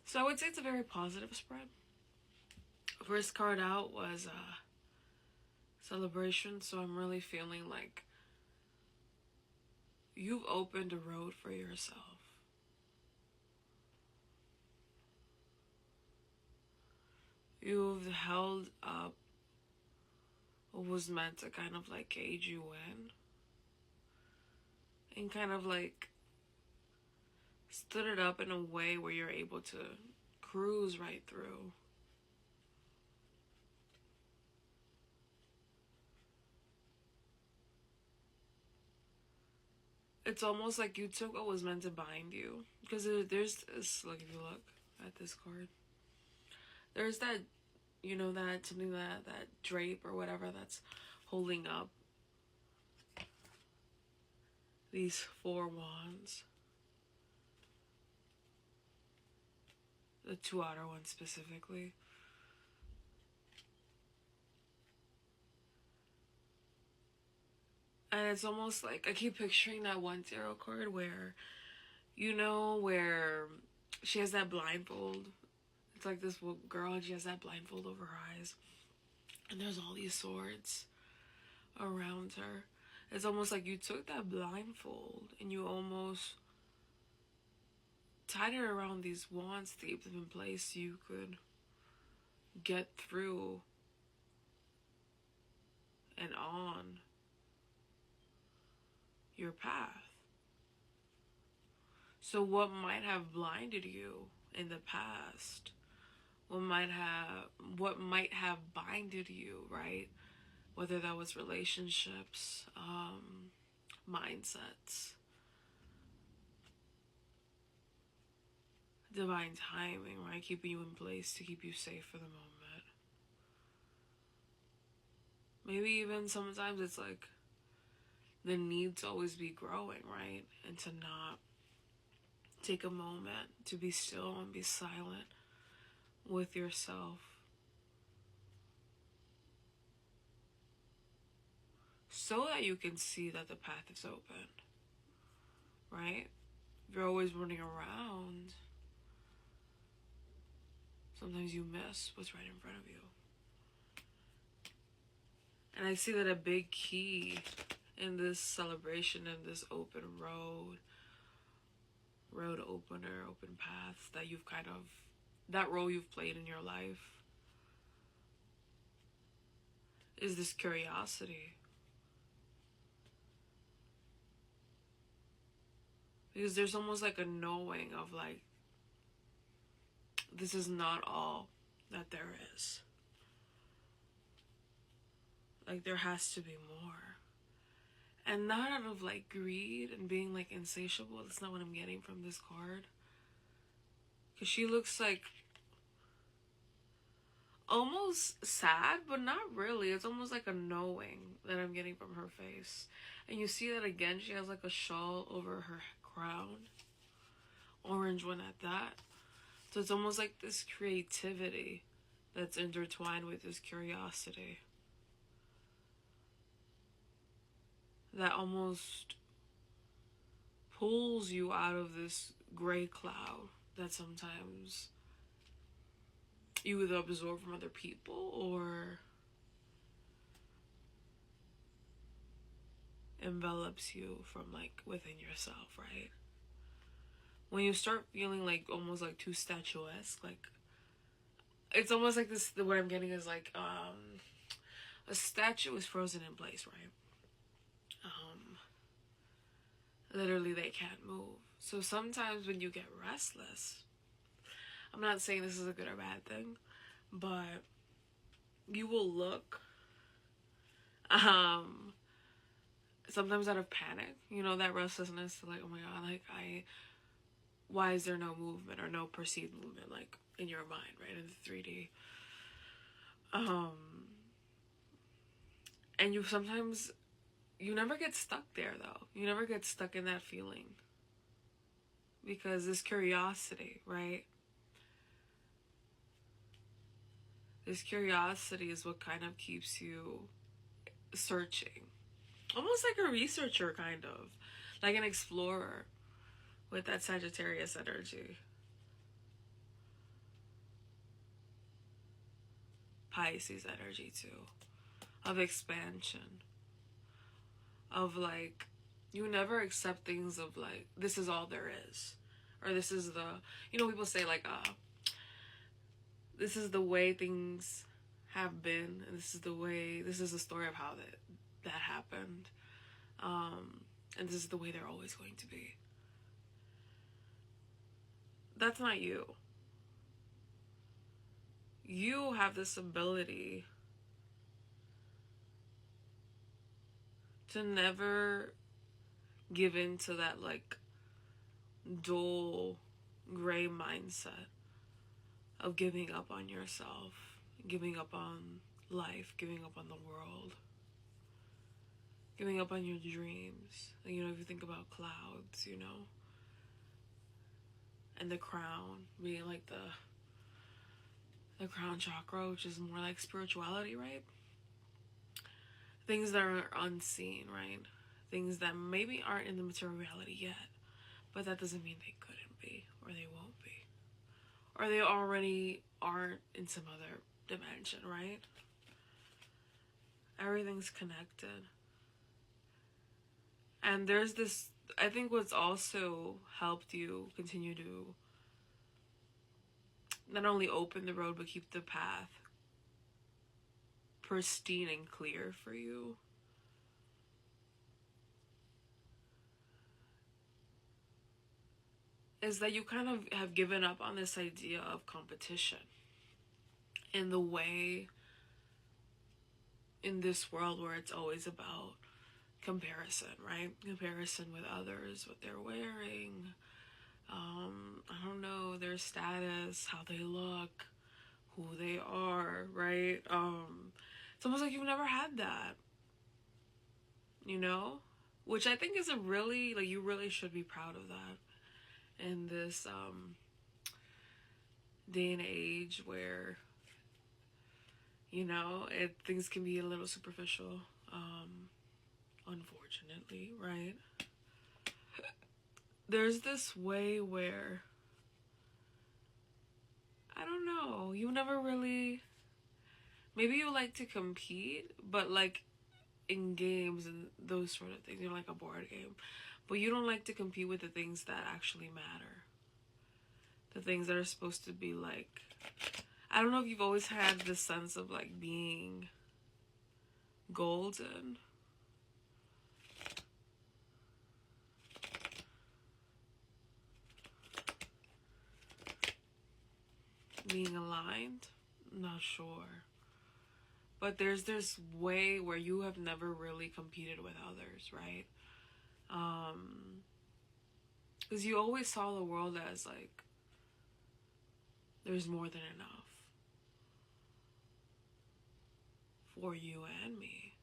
So I would say it's a very positive spread. First card out was celebration, so I'm really feeling like you've opened a road for yourself. You've held up what was meant to kind of like cage you in and kind of like stood it up in a way where you're able to cruise right through. It's almost like you took what was meant to bind you. Because there's this, like, if you look at this card, there's that, that something that drape or whatever that's holding up these four wands. The two outer ones specifically. And it's almost like I keep picturing that one tarot card where, where she has that blindfold. It's like this girl and she has that blindfold over her eyes. And there's all these swords around her. It's almost like you took that blindfold and you almost tied it around these wands, taped them in place so you could get through and on your path. So what might have blinded you in the past, what might have binded you, right? Whether that was relationships, mindsets, divine timing, right? Keeping you in place to keep you safe for the moment. Maybe even sometimes it's like the need to always be growing, right? And to not take a moment to be still and be silent with yourself. So that you can see that the path is open, right? If you're always running around, sometimes you miss what's right in front of you. And I see that a big key in this celebration, in this open road opener, open path that you've kind of, that role you've played in your life, is this curiosity. Because there's almost like a knowing of like, this is not all that there is. Like there has to be more. And not out of like greed and being like insatiable. That's not what I'm getting from this card. Because she looks like almost sad, but not really. It's almost like a knowing that I'm getting from her face. And you see that again, she has like a shawl over her crown. Orange one at that. So it's almost like this creativity that's intertwined with this curiosity. That almost pulls you out of this gray cloud that sometimes you either absorb from other people or envelops you from like within yourself, right? When you start feeling like almost like too statuesque, like it's almost like this, what I'm getting is like a statue is frozen in place, right? Literally they can't move. So sometimes when you get restless, I'm not saying this is a good or bad thing, but you will look sometimes out of panic, that restlessness, like, oh my god, like why is there no movement or no perceived movement, like in your mind, right, in the 3D. And you never get stuck there though. You never get stuck in that feeling. Because this curiosity, right? This curiosity is what kind of keeps you searching. Almost like a researcher, kind of. Like an explorer with that Sagittarius energy. Pisces energy too, of expansion, of like, you never accept things of like, this is all there is, or this is the, you know, people say like, this is the way things have been, and this is the way, this is the story of how that happened, and this is the way they're always going to be. That's not you. You have this ability to never give in to that like dull gray mindset of giving up on yourself, giving up on life, giving up on the world, giving up on your dreams. You know, if you think about clouds, you know, and the crown being like the crown chakra, which is more like spirituality, right? Things that are unseen, right? Things that maybe aren't in the material reality yet, but that doesn't mean they couldn't be, or they won't be, or they already aren't in some other dimension, right? Everything's connected. And there's this, I think what's also helped you continue to not only open the road, but keep the path pristine and clear for you, is that you kind of have given up on this idea of competition in the way, in this world where it's always about comparison, right? Comparison with others, what they're wearing, I don't know, their status, how they look, who they are, right? It's almost like you've never had that, you know? Which I think is a really, like, you really should be proud of that in this day and age where, you know, things can be a little superficial, unfortunately, right? There's this way where, I don't know, you never really, maybe you like to compete, but like in games and those sort of things, you know, like a board game, but you don't like to compete with the things that actually matter, the things that are supposed to be like, I don't know if you've always had this sense of like being golden, being aligned, I'm not sure. But there's this way where you have never really competed with others, right? Because you always saw the world as like, there's more than enough for you and me.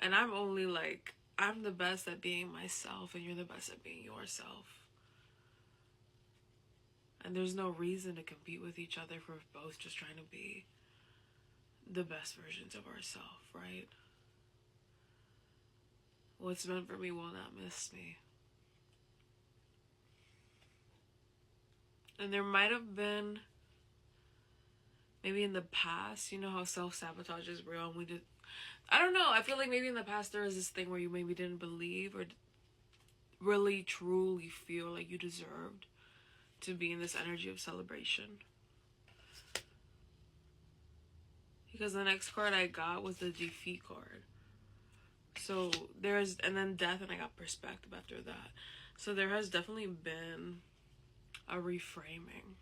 And I'm only like, I'm the best at being myself, and you're the best at being yourself. And there's no reason to compete with each other if we're both just trying to be the best versions of ourselves, right? What's meant for me will not miss me. And there might have been, maybe in the past, you know how self-sabotage is real, and we did, I don't know, I feel like maybe in the past there was this thing where you maybe didn't believe or really truly feel like you deserved to be in this energy of celebration. Because the next card I got was the defeat card. So there's, and then death, and I got perspective after that. So there has definitely been a reframing.